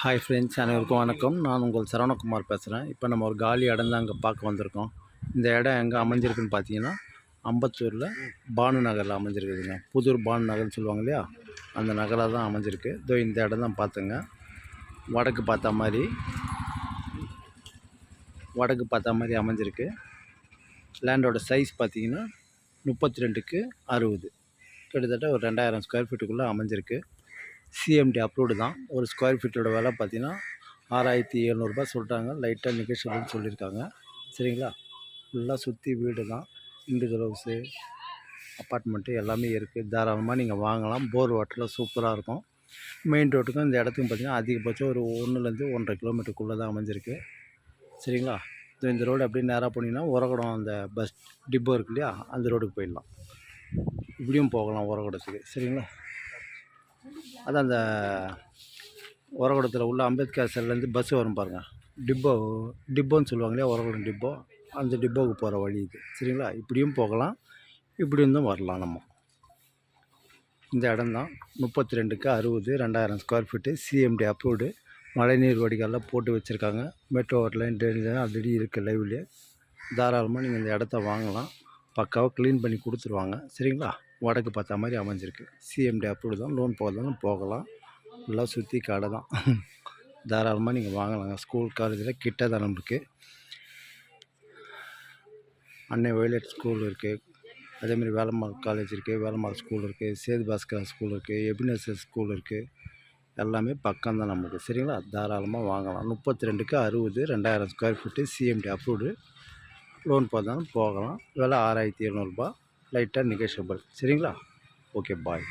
Hi friends, அனைவருக்கும் வணக்கம். நான் உங்கள் சரவணகுமார் பேசுகிறேன். இப்போ நம்ம ஒரு காலி இடம் தான் அங்கே பார்க்க வந்திருக்கோம். இந்த இடம் எங்கே அமைஞ்சிருக்குன்னு பார்த்தீங்கன்னா, அம்பத்தூரில் பானு நகரில் அமைஞ்சிருக்குதுங்க. புதூர் பானு நகர்னு சொல்லுவாங்க இல்லையா, அந்த நகராக தான் அமைஞ்சிருக்கு. இதோ இந்த இடம் தான் பார்த்துங்க. வடக்கு பார்த்த மாதிரி அமைஞ்சிருக்கு. லேண்டோட சைஸ் பார்த்தீங்கன்னா 32க்கு 60, கிட்டத்தட்ட ஒரு 2000 ஸ்கொயர் ஃபீட்டுக்குள்ளே அமைஞ்சிருக்கு. சிஎம்டி அப்ரூவ்டு தான். ஒரு ஸ்கொயர் ஃபீட்டோட விலை பார்த்தீங்கன்னா 6700 சொல்லிட்டாங்க. லைட்டாக நெகோஷியபிள்னு சொல்லியிருக்காங்க. சரிங்களா? ஃபுல்லாக சுற்றி வீடு தான். இண்டிவிஜுவல் ஹவுஸு, அப்பார்ட்மெண்ட்டு எல்லாமே இருக்குது. தாராளமாக நீங்கள் வாங்கலாம். போர் வாட்டரில் சூப்பராக இருக்கும். மெயின் ரோட்டுக்கும் இந்த இடத்துக்கும் பார்த்தீங்கன்னா அதிகபட்சம் ஒரு 1லேருந்து 1.5 கிலோமீட்டருக்குள்ளே தான் அமைஞ்சிருக்கு. சரிங்களா? இந்த ரோடு அப்படியே நேராக போனீங்கன்னா உரகுடம் அந்த பஸ் டிப்போ இருக்கு இல்லையா, அந்த ரோடுக்கு போயிடலாம். இப்படியும் போகலாம் உரகுடத்துக்கு. சரிங்களா? அதான் அந்த உரகுடத்தில் உள்ள அம்பேத்கர் சிலைலேருந்து பஸ்ஸு வரும் பாருங்கள், டிப்போன்னு சொல்லுவாங்க இல்லையா, உரகுடம் டிப்போ, அந்த டிப்போவுக்கு போகிற வழி இது. சரிங்களா? இப்படியும் போகலாம், இப்படியும் தான் வரலாம். நம்ம இந்த இடம் தான் 32க்கு 60, 2000 ஸ்கொயர் ஃபீட்டு, சிஎம்டி அப்ரூவ்டு. மழைநீர் வடிகாலில் போட்டு வச்சுருக்காங்க. மெட்ரோ லைன் ட்ரெயின் ஆல்ரெடி இருக்குது லைவ்லேயே. தாராளமாக நீங்கள் இந்த இடத்த வாங்கலாம். பக்காவாக க்ளீன் பண்ணி கொடுத்துருவாங்க. சரிங்களா? வடக்கு பார்த்த மாதிரி அமைஞ்சிருக்கு. சிஎம்டி அப்ரூவ்டு தான். லோன் போகிறதாலும் போகலாம். ஃபுல்லாக சுற்றி கடை தான். தாராளமாக நீங்கள் வாங்கலாங்க. ஸ்கூல் காலேஜில் கிட்ட தான் நம்மளுக்கு. அன்னை வயலட் ஸ்கூல் இருக்குது, அதேமாதிரி வேலம்மாள் காலேஜ் இருக்குது, வேலம்மாள் ஸ்கூல் இருக்குது, சேது பாஸ்கர் ஸ்கூல் இருக்குது, எபினேசர் ஸ்கூல் இருக்குது. எல்லாமே பக்கம் தான் நமக்கு. சரிங்களா? தாராளமாக வாங்கலாம். 32க்கு 60, 2000 square feet, CMT approved. Loan போகிறதாலும் போகலாம். விலை 6700, லைட்டாக நெகோஷியபிள். சரிங்களா? ஓகே, பாய்.